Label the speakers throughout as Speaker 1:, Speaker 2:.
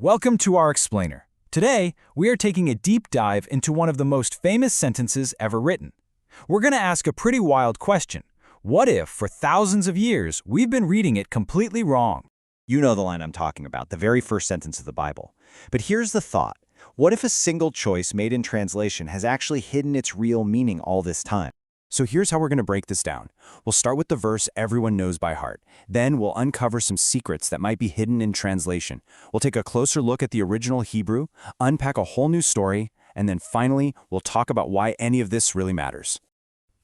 Speaker 1: Welcome to our explainer. Today, we are taking a deep dive into one of the most famous sentences ever written. We're going to ask a pretty wild question. What if, for thousands of years, we've been reading it completely wrong?
Speaker 2: You know the line I'm talking about, the very first sentence of the Bible. But here's the thought. What if a single choice made in translation has actually hidden its real meaning all this time? So here's how we're going to break this down. We'll start with the verse everyone knows by heart. Then we'll uncover some secrets that might be hidden in translation. We'll take a closer look at the original Hebrew, unpack a whole new story, and then finally, we'll talk about why any of this really matters.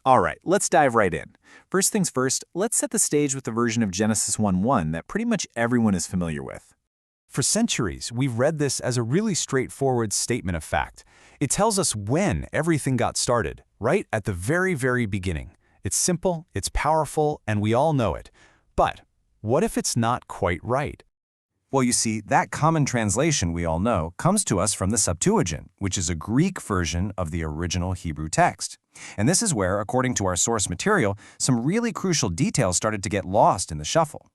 Speaker 3: All right, let's dive right in. First things first, let's set the stage with the version of Genesis 1:1 that pretty much everyone is familiar with.
Speaker 1: For centuries, we've read this as a really straightforward statement of fact. It tells us when everything got started, right at the very beginning. It's simple, it's powerful, and we all know it. But what if it's not quite right?
Speaker 4: Well, you see, that common translation we all know comes to us from the Septuagint, which is a Greek version of the original Hebrew text. And this is where, according to our source material, some really crucial details started to get lost in the shuffle.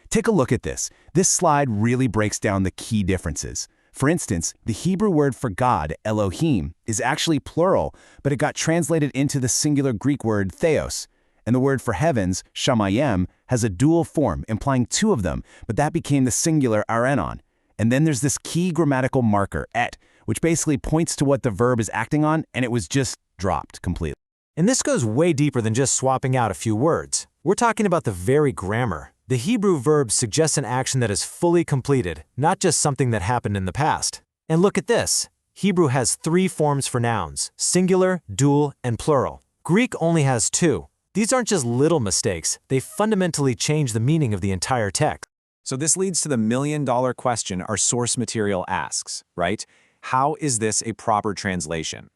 Speaker 5: Take a look at this. This slide really breaks down the key differences. For instance, the Hebrew word for God, Elohim, is actually plural, but it got translated into the singular Greek word theos. And the word for heavens, shamayim, has a dual form, implying two of them, but that became the singular arenon. And then there's this key grammatical marker, et, which basically points to what the verb is acting on, and it was just dropped completely.
Speaker 6: And this goes way deeper than just swapping out a few words. We're talking about the very grammar. The Hebrew verb suggests an action that is fully completed, not just something that happened in the past. And look at this. Hebrew has three forms for nouns: singular, dual, and plural. Greek only has two. These aren't just little mistakes. They fundamentally change the meaning of the entire text.
Speaker 3: So this leads to the million-dollar question our source material asks, right? How is this a proper translation?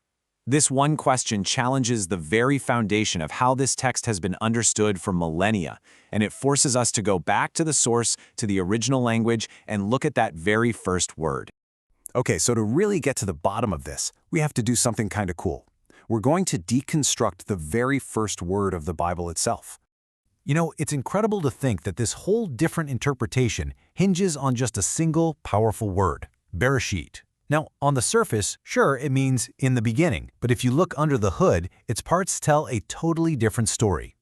Speaker 3: This one question challenges the very foundation of how this text has been understood for millennia, and it forces us to go back to the source, to the original language, and look at that very first word.
Speaker 4: Okay, so to really get to the bottom of this, we have to do something kind of cool. We're going to deconstruct the very first word of the Bible itself.
Speaker 7: You know, it's incredible to think that this whole different interpretation hinges on just a single powerful word, Bereshit. Now, on the surface, sure, it means in the beginning, but if you look under the hood, its parts tell a totally different story.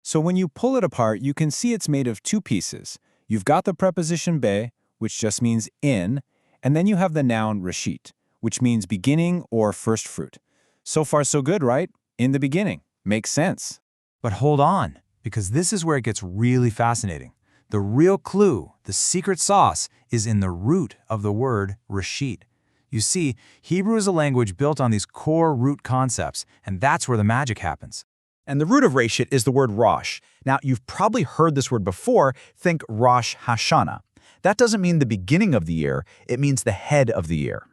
Speaker 1: So when you pull it apart, you can see it's made of two pieces. You've got the preposition be, which just means in, and then you have the noun reshit, which means beginning or first fruit. So far so good, right? In the beginning. Makes sense.
Speaker 7: But hold on, because this is where it gets really fascinating. The real clue, the secret sauce, is in the root of the word reshit. You see, Hebrew is a language built on these core root concepts, and that's where the magic happens.
Speaker 8: And the root of Bereshit is the word Rosh. Now, you've probably heard this word before. Think Rosh Hashanah. That doesn't mean the beginning of the year. It means the head of the year.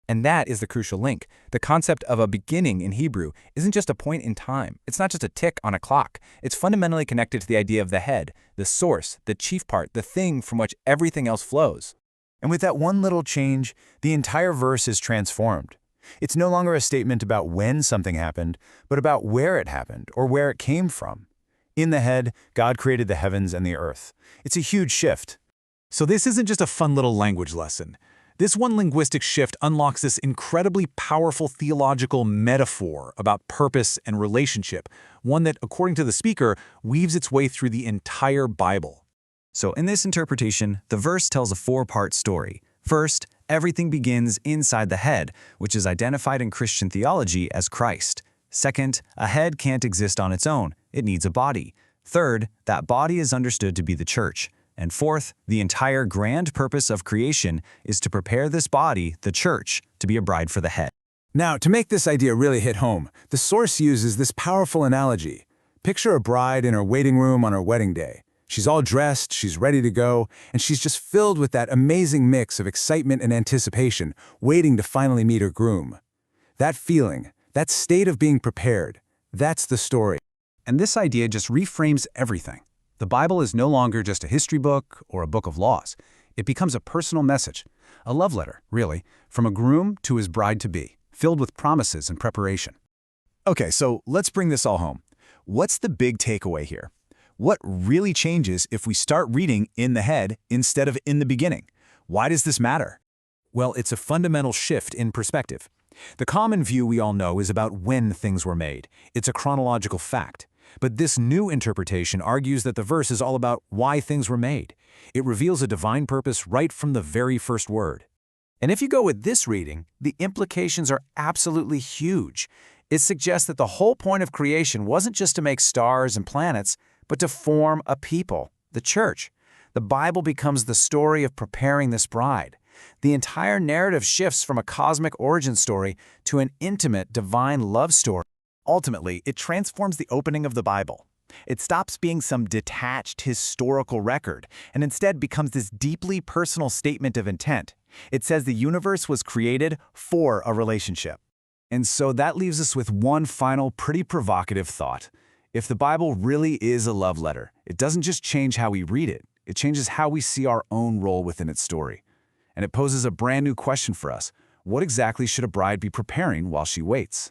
Speaker 1: And that is the crucial link. The concept of a beginning in Hebrew isn't just a point in time. It's not just a tick on a clock. It's fundamentally connected to the idea of the head, the source, the chief part, the thing from which everything else flows.
Speaker 5: And with that one little change, the entire verse is transformed. It's no longer a statement about when something happened, but about where it happened or where it came from. In the head, God created the heavens and the earth. It's a huge shift.
Speaker 7: So this isn't just a fun little language lesson. This one linguistic shift unlocks this incredibly powerful theological metaphor about purpose and relationship, one that, according to the speaker, weaves its way through the entire Bible.
Speaker 4: So in this interpretation, the verse tells a four-part story. First, everything begins inside the head, which is identified in Christian theology as Christ. Second, a head can't exist on its own. It needs a body. Third, that body is understood to be the church. And fourth, the entire grand purpose of creation is to prepare this body, the church, to be a bride for the head.
Speaker 5: Now, to make this idea really hit home, the source uses this powerful analogy. Picture a bride in her waiting room on her wedding day. She's all dressed, she's ready to go, and she's just filled with that amazing mix of excitement and anticipation, waiting to finally meet her groom. That feeling, that state of being prepared, that's the story.
Speaker 4: And this idea just reframes everything. The Bible is no longer just a history book or a book of laws. It becomes a personal message, a love letter, really, from a groom to his bride-to-be, filled with promises and preparation.
Speaker 5: Okay, so let's bring this all home. What's the big takeaway here? What really changes if we start reading in the head instead of in the beginning? Why does this matter?
Speaker 3: Well, it's a fundamental shift in perspective. The common view we all know is about when things were made. It's a chronological fact. But this new interpretation argues that the verse is all about why things were made. It reveals a divine purpose right from the very first word.
Speaker 4: And if you go with this reading, the implications are absolutely huge. It suggests that the whole point of creation wasn't just to make stars and planets, but to form a people, the church. The Bible becomes the story of preparing this bride. The entire narrative shifts from a cosmic origin story to an intimate divine love story.
Speaker 2: Ultimately, it transforms the opening of the Bible. It stops being some detached historical record and instead becomes this deeply personal statement of intent. It says the universe was created for a relationship.
Speaker 1: And so that leaves us with one final pretty provocative thought. If the Bible really is a love letter, it doesn't just change how we read it, it changes how we see our own role within its story. And it poses a brand new question for us. What exactly should a bride be preparing while she waits?